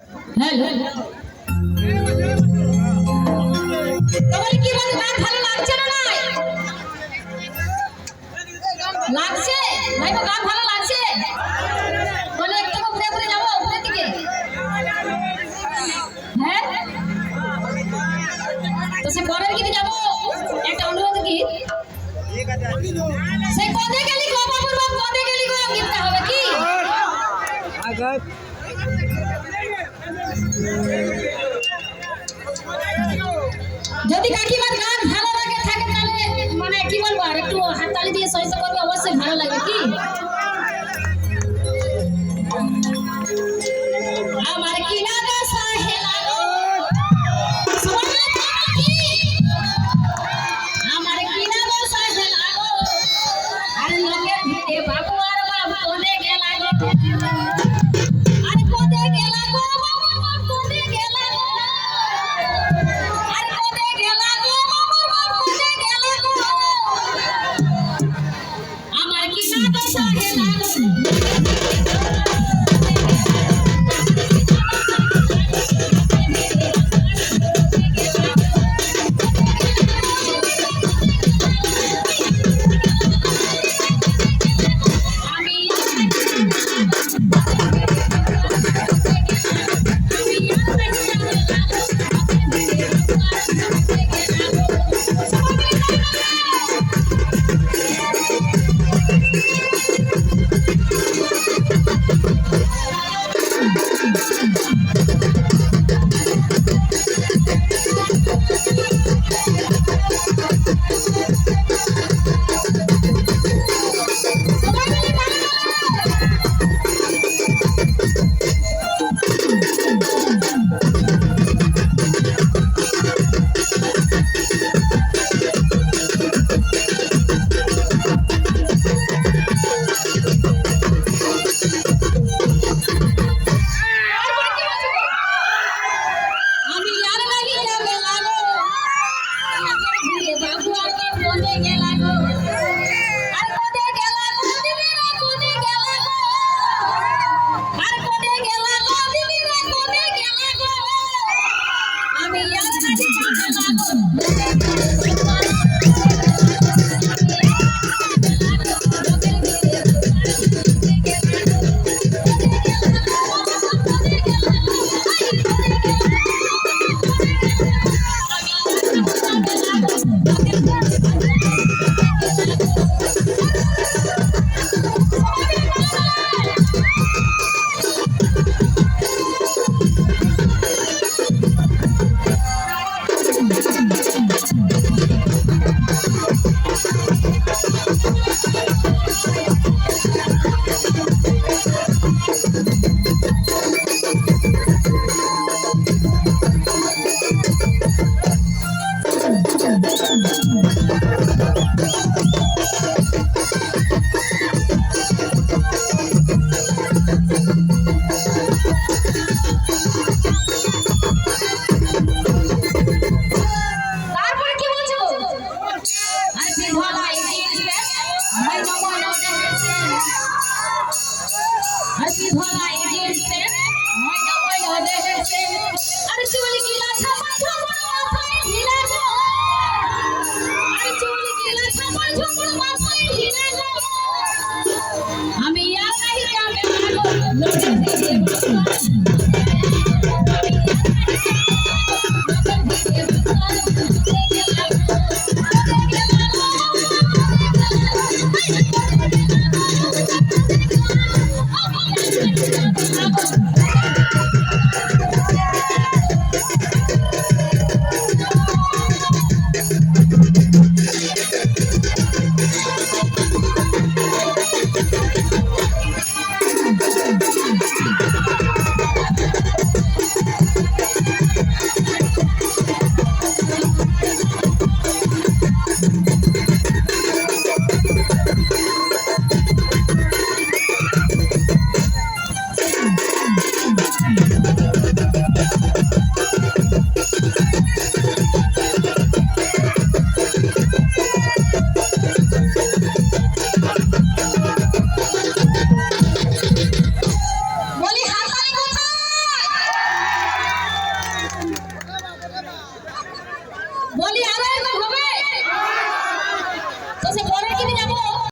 Hello, তোমার কি বল, গান ভালো লাগছে না? নাই লাগছে ভাই, গান ভালো লাগছে বলে একটু ঘুরে ঘুরে যাবো উপরের দিকে। হ্যাঁ, তো সে পরের গীতে যাবো। একটা অনুরোধ কি, সে কদে গেলি গো বাবুর বাপ, কদে গেলি গো গীতটা হবে কি? যদি কাকিমার গান ভালো লাগে থাকে তাহলে মানে কি বলবো, আর একটু হাততালি দিয়ে সহায়তা করবে, অবশ্যই ভালো লাগে কি? আমার কি লাগা সাহে লাগো, আমার কি লাগা সাহে লাগো, আর লোকের ভিড়ে বাবু আর বাবা কোনে গেলা গো, আর কোনে গেলা গো বাবা, কোনে গেলা গো, আর কোনে গেলা গো বাবা, কোনে গেলা গো, আমার কি লাগা সাহে লাগো। আমি আর নাই যাবে বলি হাততালি কোথায়? বলি